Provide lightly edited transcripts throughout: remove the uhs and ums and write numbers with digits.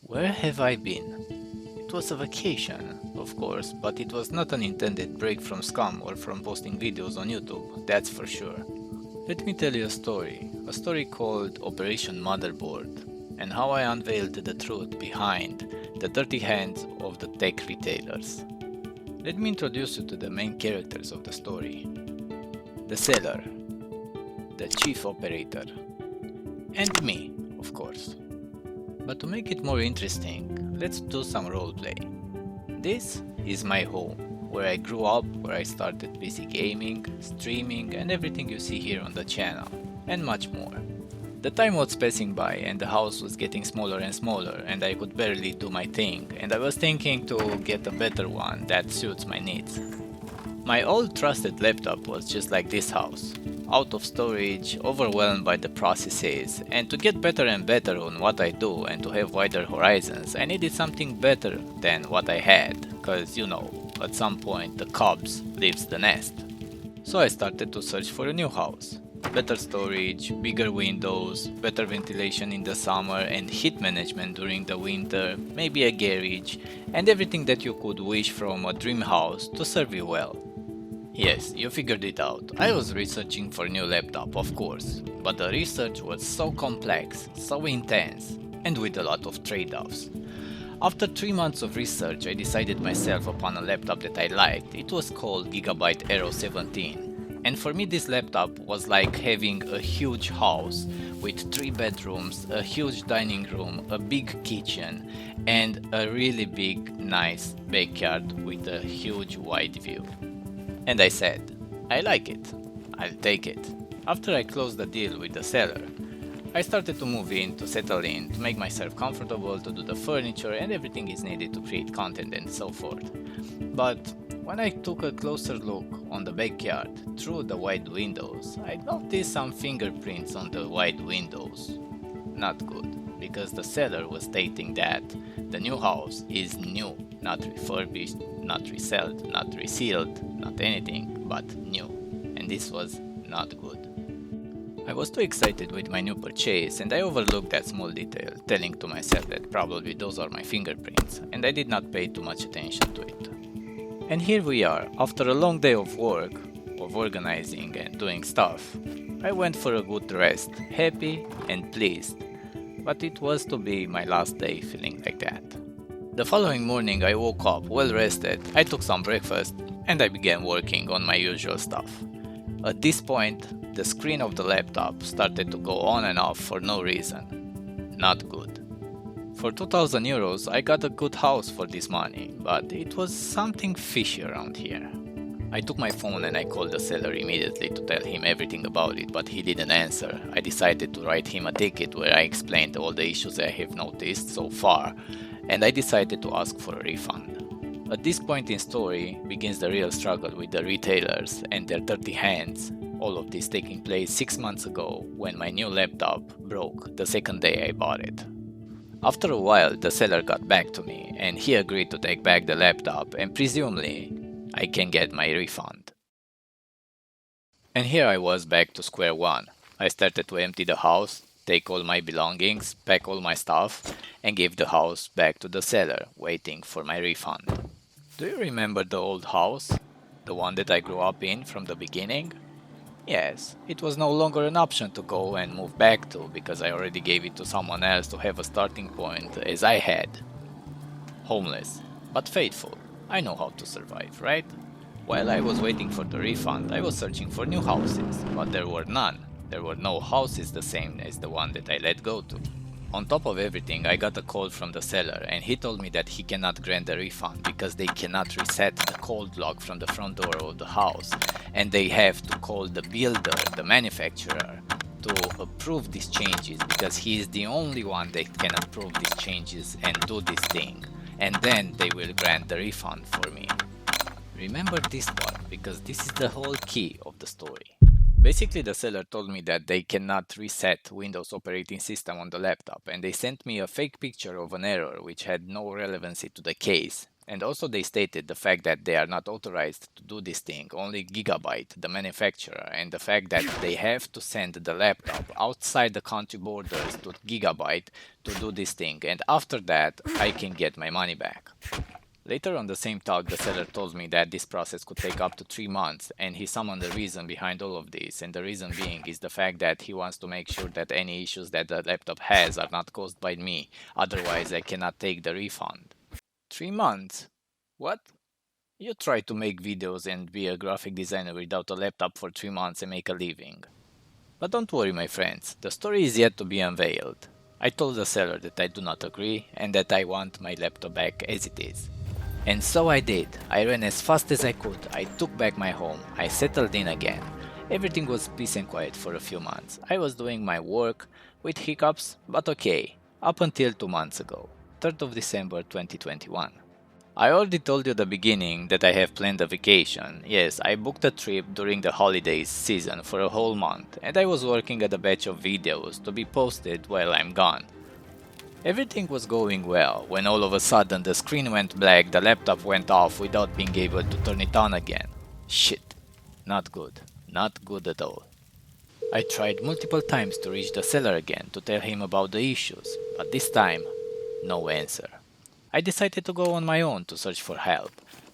Where have I been? It was a vacation, of course, but it was not an intended break from SCUM or from posting videos on YouTube, that's for sure. Let me tell you a story called Operation Motherboard, and how I unveiled the truth behind the dirty hands of the tech retailers. Let me introduce you to the main characters of the story. The seller, the chief operator, and me, of course. But to make it more interesting, let's do some roleplay. This is my home, where I grew up, where I started PC gaming, streaming, and everything you see here on the channel, and much more. The time was passing by and the house was getting smaller and smaller and I could barely do my thing, and I was thinking to get a better one that suits my needs. My old trusted laptop was just like this house, out of storage, overwhelmed by the processes, and to get better and better on what I do and to have wider horizons, I needed something better than what I had, cause you know, at some point the cubs leaves the nest. So I started to search for a new house. Better storage, bigger windows, better ventilation in the summer and heat management during the winter, maybe a garage, and everything that you could wish from a dream house to serve you well. Yes, you figured it out. I was researching for a new laptop, of course, but the research was so complex, so intense, and with a lot of trade-offs. After 3 months of research, I decided myself upon a laptop that I liked. It was called Gigabyte Aero 17. And for me this laptop was like having a huge house with 3 bedrooms, a huge dining room, a big kitchen, and a really big, nice backyard with a huge wide view. And I said, I like it, I'll take it. After I closed the deal with the seller, I started to move in, to settle in, to make myself comfortable, to do the furniture and everything is needed to create content and so forth. But when I took a closer look on the backyard through the wide windows, I noticed some fingerprints on the wide windows. Not good, because the seller was stating that the new house is new, not refurbished, not resold, not resealed, not anything, but new. And this was not good. I was too excited with my new purchase and I overlooked that small detail, telling to myself that probably those are my fingerprints, and I did not pay too much attention to it. And here we are, after a long day of work, of organizing and doing stuff. I went for a good rest, happy and pleased, but it was to be my last day feeling like that. The following morning I woke up well rested, I took some breakfast, and I began working on my usual stuff. At this point, the screen of the laptop started to go on and off for no reason. Not good. For 2000 euros I got a good house for this money, but it was something fishy around here. I took my phone and I called the seller immediately to tell him everything about it, but he didn't answer. I decided to write him a ticket where I explained all the issues I have noticed so far, and I decided to ask for a refund. At this point in story begins the real struggle with the retailers and their dirty hands, all of this taking place 6 months ago when my new laptop broke the second day I bought it. After a while the seller got back to me and he agreed to take back the laptop and presumably I can get my refund. And here I was back to square one. I started to empty the house, take all my belongings, pack all my stuff, and give the house back to the seller, waiting for my refund. Do you remember the old house? The one that I grew up in from the beginning? Yes, it was no longer an option to go and move back to because I already gave it to someone else to have a starting point as I had. Homeless, but faithful. I know how to survive, right? While I was waiting for the refund, I was searching for new houses, but there were none. There were no houses the same as the one that I let go to. On top of everything, I got a call from the seller and he told me that he cannot grant the refund because they cannot reset the cold lock from the front door of the house and they have to call the builder, the manufacturer, to approve these changes because he is the only one that can approve these changes and do this thing, and then they will grant the refund for me. Remember this part because this is the whole key of the story. Basically, the seller told me that they cannot reset Windows operating system on the laptop and they sent me a fake picture of an error which had no relevancy to the case. And also they stated the fact that they are not authorized to do this thing, only Gigabyte, the manufacturer, and the fact that they have to send the laptop outside the country borders to Gigabyte to do this thing, and after that I can get my money back. Later on the same talk, the seller told me that this process could take up to 3 months, and he summoned the reason behind all of this, and the reason being is the fact that he wants to make sure that any issues that the laptop has are not caused by me, otherwise I cannot take the refund. 3 months? What? You try to make videos and be a graphic designer without a laptop for 3 months and make a living. But don't worry, my friends, the story is yet to be unveiled. I told the seller that I do not agree and that I want my laptop back as it is. And so I did. I ran as fast as I could, I took back my home, I settled in again. Everything was peace and quiet for a few months. I was doing my work, with hiccups, but okay, up until 2 months ago. 3rd of December 2021. I already told you at the beginning that I have planned a vacation. Yes, I booked a trip during the holidays season for a whole month, and I was working at a batch of videos to be posted while I'm gone. Everything was going well when all of a sudden the screen went black, the laptop went off without being able to turn it on again. Shit. Not good. Not good at all. I tried multiple times to reach the seller again to tell him about the issues, but this time, no answer. I decided to go on my own to search for help.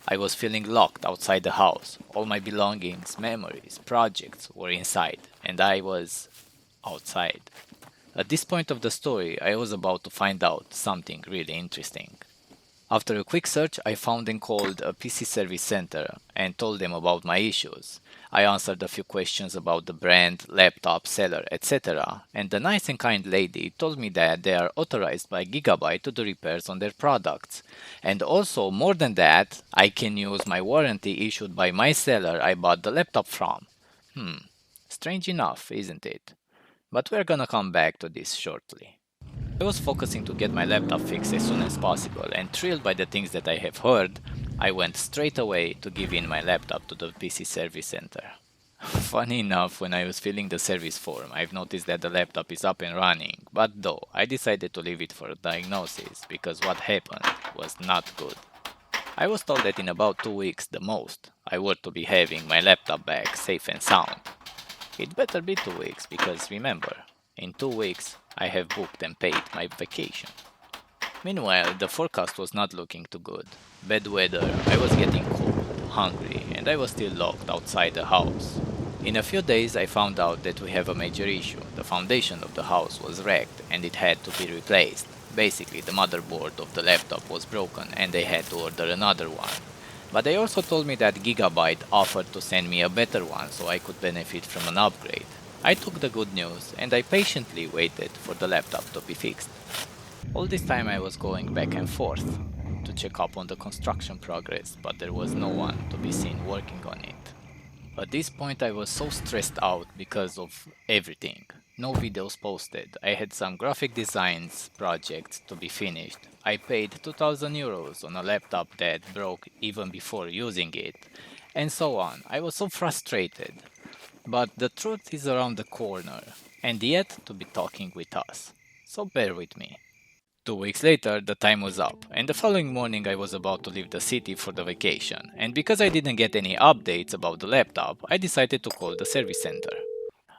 I was feeling locked outside the house. All my belongings, memories, projects were inside, and I was outside. At this point of the story, I was about to find out something really interesting. After a quick search, I found and called a PC service center and told them about my issues. I answered a few questions about the brand, laptop, seller, etc. And the nice and kind lady told me that they are authorized by Gigabyte to do repairs on their products. And also, more than that, I can use my warranty issued by my seller I bought the laptop from. Strange enough, isn't it? But we're gonna come back to this shortly. I was focusing to get my laptop fixed as soon as possible, and thrilled by the things that I have heard, I went straight away to give in my laptop to the PC service center. Funny enough, when I was filling the service form, I've noticed that the laptop is up and running, but though, I decided to leave it for a diagnosis, because what happened was not good. I was told that in about 2 weeks, the most, I were to be having my laptop back safe and sound. It better be 2 weeks, because remember, in 2 weeks, I have booked and paid my vacation. Meanwhile, the forecast was not looking too good. Bad weather, I was getting cold, hungry, and I was still locked outside the house. In a few days I found out that we have a major issue. The foundation of the house was wrecked and it had to be replaced. Basically, the motherboard of the laptop was broken and they had to order another one. But they also told me that Gigabyte offered to send me a better one so I could benefit from an upgrade. I took the good news and I patiently waited for the laptop to be fixed. All this time I was going back and forth to check up on the construction progress, but there was no one to be seen working on it. At this point I was so stressed out because of everything. No videos posted, I had some graphic designs projects to be finished. I paid 2,000 euros on a laptop that broke even before using it, and so on. I was so frustrated. But the truth is around the corner, and yet to be talking with us. So bear with me. 2 weeks later, the time was up, and the following morning I was about to leave the city for the vacation, and because I didn't get any updates about the laptop, I decided to call the service center.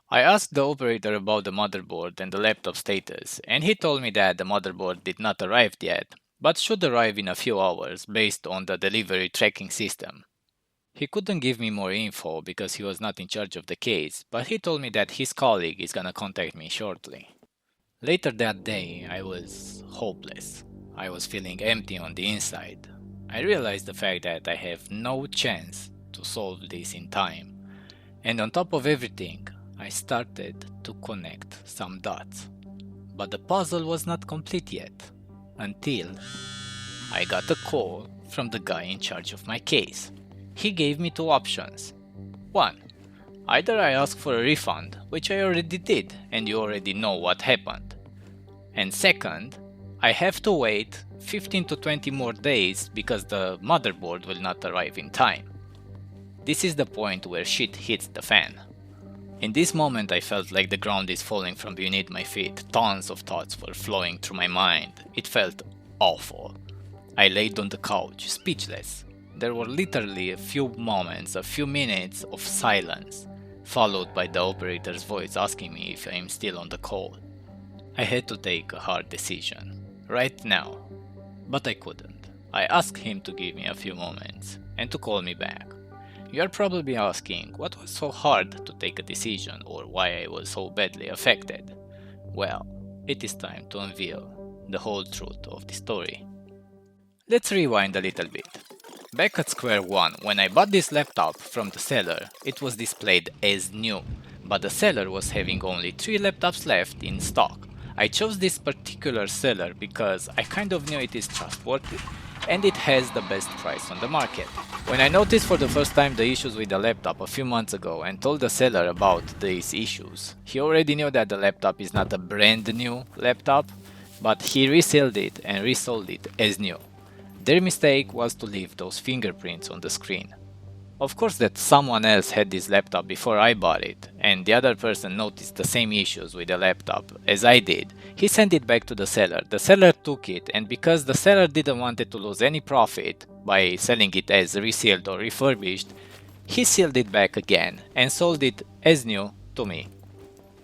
I asked the operator about the motherboard and the laptop status, and he told me that the motherboard did not arrive yet, but should arrive in a few hours based on the delivery tracking system. He couldn't give me more info because he was not in charge of the case, but he told me that his colleague is gonna contact me shortly. Later that day, I was hopeless. I was feeling empty on the inside. I realized the fact that I have no chance to solve this in time. And on top of everything, I started to connect some dots. But the puzzle was not complete yet, until I got a call from the guy in charge of my case. He gave me 2 options. 1. Either I ask for a refund, which I already did, and you already know what happened. And second, I have to wait 15 to 20 more days because the motherboard will not arrive in time. This is the point where shit hits the fan. In this moment I felt like the ground is falling from beneath my feet. Tons of thoughts were flowing through my mind. It felt awful. I laid on the couch, speechless. There were literally a few moments, a few minutes of silence, followed by the operator's voice asking me if I am still on the call. I had to take a hard decision, right now, but I couldn't. I asked him to give me a few moments and to call me back. You are probably asking what was so hard to take a decision or why I was so badly affected. Well, it is time to unveil the whole truth of the story. Let's rewind a little bit. Back at square one, when I bought this laptop from the seller, it was displayed as new, but the seller was having only 3 laptops left in stock. I chose this particular seller because I kind of knew it is trustworthy and it has the best price on the market. When I noticed for the first time the issues with the laptop a few months ago and told the seller about these issues, he already knew that the laptop is not a brand new laptop, but he resold it and resold it as new. Their mistake was to leave those fingerprints on the screen. Of course that someone else had this laptop before I bought it, and the other person noticed the same issues with the laptop as I did. He sent it back to the seller. The seller took it, and because the seller didn't want it to lose any profit by selling it as resealed or refurbished, he sealed it back again and sold it as new to me.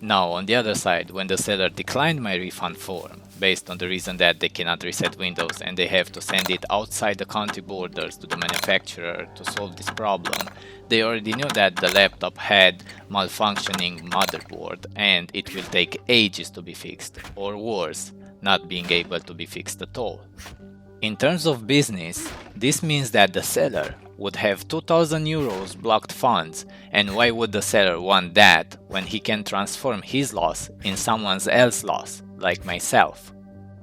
Now, on the other side, when the seller declined my refund form, based on the reason that they cannot reset Windows and they have to send it outside the country borders to the manufacturer to solve this problem, they already knew that the laptop had malfunctioning motherboard and it will take ages to be fixed, or worse, not being able to be fixed at all. In terms of business, this means that the seller would have 2,000 euros blocked funds, and why would the seller want that when he can transform his loss in someone else's loss, like myself?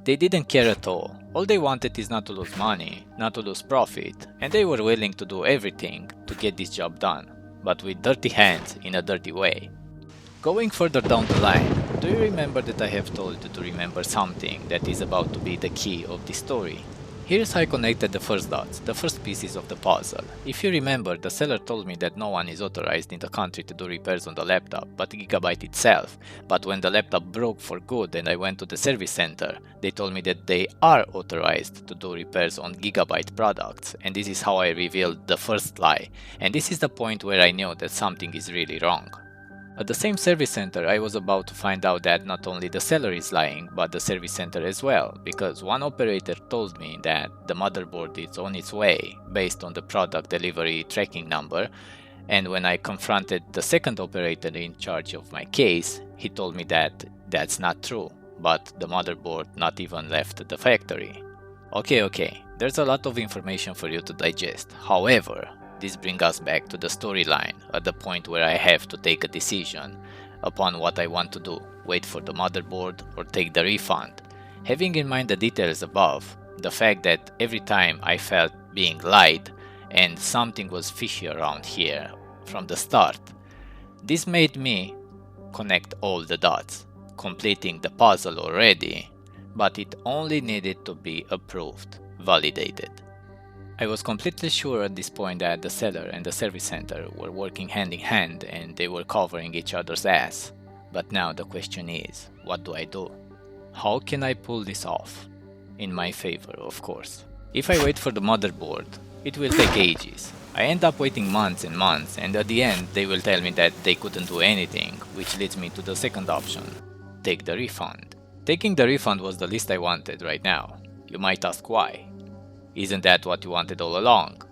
They didn't care at all. All they wanted is not to lose money, not to lose profit, and they were willing to do everything to get this job done, but with dirty hands in a dirty way. Going further down the line, do you remember that I have told you to remember something that is about to be the key of the story? Here's how I connected the first dots, the first pieces of the puzzle. If you remember, the seller told me that no one is authorized in the country to do repairs on the laptop, but Gigabyte itself. But when the laptop broke for good and I went to the service center, they told me that they are authorized to do repairs on Gigabyte products, and this is how I revealed the first lie. And this is the point where I knew that something is really wrong. At the same service center, I was about to find out that not only the seller is lying, but the service center as well, because one operator told me that the motherboard is on its way based on the product delivery tracking number, and when I confronted the second operator in charge of my case, he told me that that's not true, but the motherboard not even left the factory. Okay, there's a lot of information for you to digest. However, this brings us back to the storyline at the point where I have to take a decision upon what I want to do, wait for the motherboard or take the refund. Having in mind the details above, the fact that every time I felt being lied and something was fishy around here from the start, this made me connect all the dots, completing the puzzle already, but it only needed to be approved, validated. I was completely sure at this point that the seller and the service center were working hand in hand and they were covering each other's ass. But now the question is, what do I do? How can I pull this off? In my favor, of course. If I wait for the motherboard, it will take ages. I end up waiting months and months, and at the end they will tell me that they couldn't do anything, which leads me to the second option, take the refund. Taking the refund was the least I wanted right now. You might ask why. Isn't that what you wanted all along?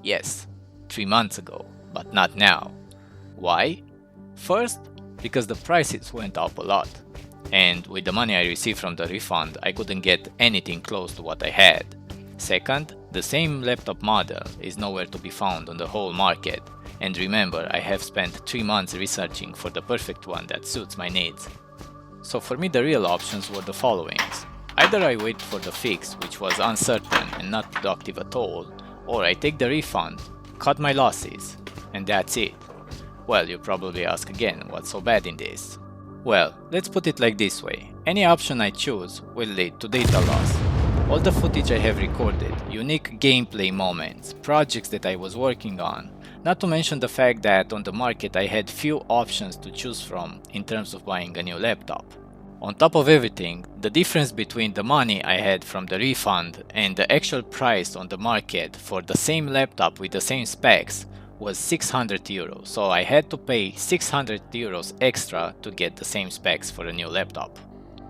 Yes, 3 months ago, but not now. Why? First, because the prices went up a lot, and with the money I received from the refund, I couldn't get anything close to what I had. Second, the same laptop model is nowhere to be found on the whole market, and remember, I have spent 3 months researching for the perfect one that suits my needs. So for me the real options were the followings. Either I wait for the fix, which was uncertain and not productive at all, or I take the refund, cut my losses, and that's it. Well, you probably ask again, what's so bad in this? Well, let's put it like this way. Any option I choose will lead to data loss. All the footage I have recorded, unique gameplay moments, projects that I was working on, not to mention the fact that on the market I had few options to choose from in terms of buying a new laptop. On top of everything, the difference between the money I had from the refund and the actual price on the market for the same laptop with the same specs was 600 euros, so I had to pay 600 euros extra to get the same specs for a new laptop.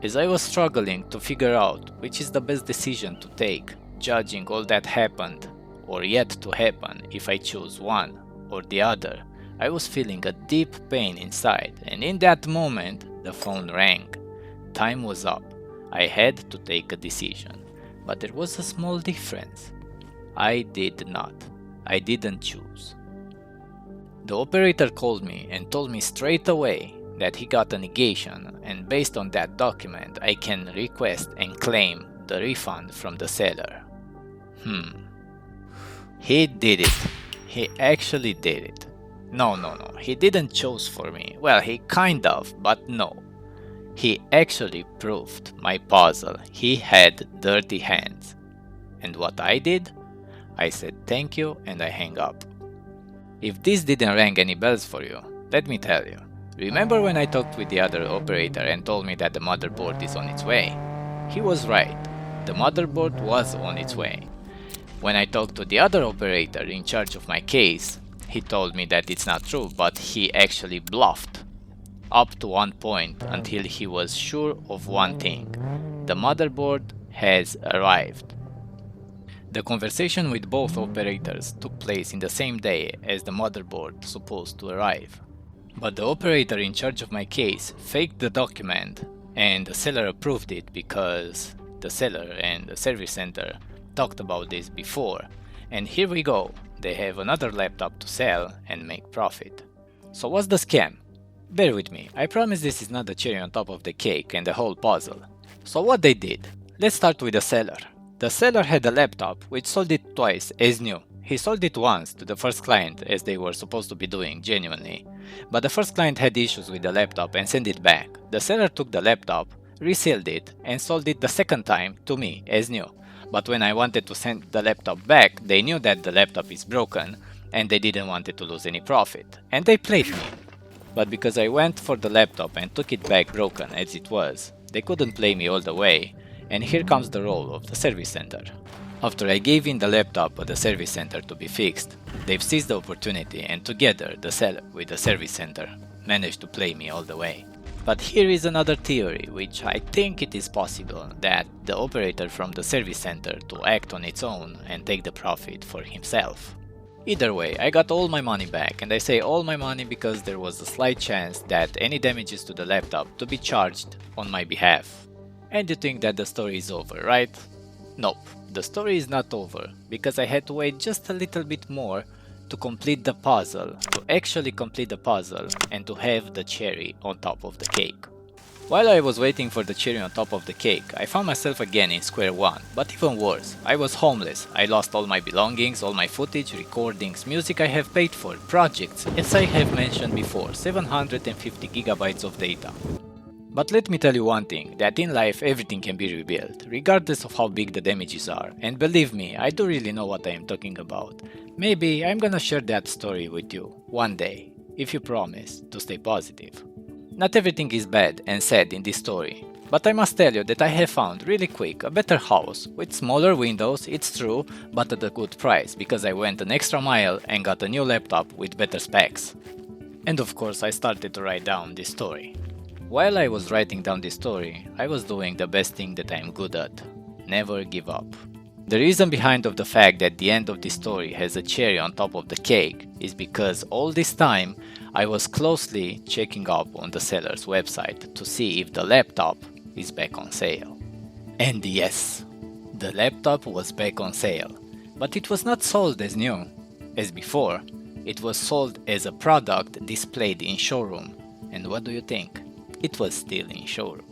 As I was struggling to figure out which is the best decision to take, judging all that happened or yet to happen if I choose one or the other, I was feeling a deep pain inside, and in that moment the phone rang. Time was up. I had to take a decision, but there was a small difference. I didn't choose. The operator called me and told me straight away that he got a negation, and based on that document I can request and claim the refund from the seller. He did it. He actually did it. No, he didn't choose for me. Well, he kind of, but no. He actually proved my puzzle. He had dirty hands. And what I did? I said thank you and I hang up. If this didn't ring any bells for you, let me tell you. Remember when I talked with the other operator and told me that the motherboard is on its way? He was right. The motherboard was on its way. When I talked to the other operator in charge of my case, he told me that it's not true, but he actually bluffed. Up to one point until he was sure of one thing. The motherboard has arrived. The conversation with both operators took place in the same day as the motherboard supposed to arrive. But the operator in charge of my case faked the document and the seller approved it because the seller and the service center talked about this before. And here we go, they have another laptop to sell and make profit. So what's the scam? Bear with me, I promise this is not the cherry on top of the cake and the whole puzzle. So what they did? Let's start with the seller. The seller had a laptop which sold it twice as new. He sold it once to the first client as they were supposed to be doing genuinely. But the first client had issues with the laptop and sent it back. The seller took the laptop, resealed it and sold it the second time to me as new. But when I wanted to send the laptop back, they knew that the laptop is broken and they didn't want it to lose any profit. And they played me. But because I went for the laptop and took it back broken as it was, they couldn't play me all the way, and here comes the role of the service center. After I gave in the laptop at the service center to be fixed, they've seized the opportunity and together the seller with the service center managed to play me all the way. But here is another theory which I think it is possible that the operator from the service center to act on its own and take the profit for himself. Either way, I got all my money back, and I say all my money because there was a slight chance that any damages to the laptop to be charged on my behalf. And you think that the story is over, right? Nope, the story is not over, because I had to wait just a little bit more to complete the puzzle, to actually complete the puzzle and to have the cherry on top of the cake. While I was waiting for the cherry on top of the cake, I found myself again in square one, but even worse, I was homeless. I lost all my belongings, all my footage, recordings, music I have paid for, projects, as I have mentioned before, 750 gigabytes of data. But let me tell you one thing, that in life everything can be rebuilt, regardless of how big the damages are, and believe me, I do really know what I am talking about. Maybe I'm gonna share that story with you, one day, if you promise to stay positive. Not everything is bad and sad in this story, but I must tell you that I have found really quick a better house, with smaller windows, it's true, but at a good price, because I went an extra mile and got a new laptop with better specs. And of course I started to write down this story. While I was writing down this story, I was doing the best thing that I am good at. Never give up. The reason behind of the fact that the end of this story has a cherry on top of the cake is because all this time I was closely checking up on the seller's website to see if the laptop is back on sale. And yes, the laptop was back on sale, but it was not sold as new as before. It was sold as a product displayed in showroom. And what do you think? It was still in showroom.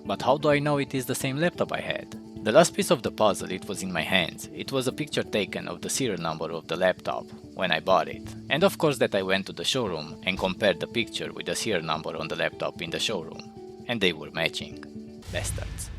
But how do I know it is the same laptop I had? The last piece of the puzzle, it was in my hands. It was a picture taken of the serial number of the laptop when I bought it. And of course that I went to the showroom and compared the picture with the serial number on the laptop in the showroom. And they were matching. Bastards.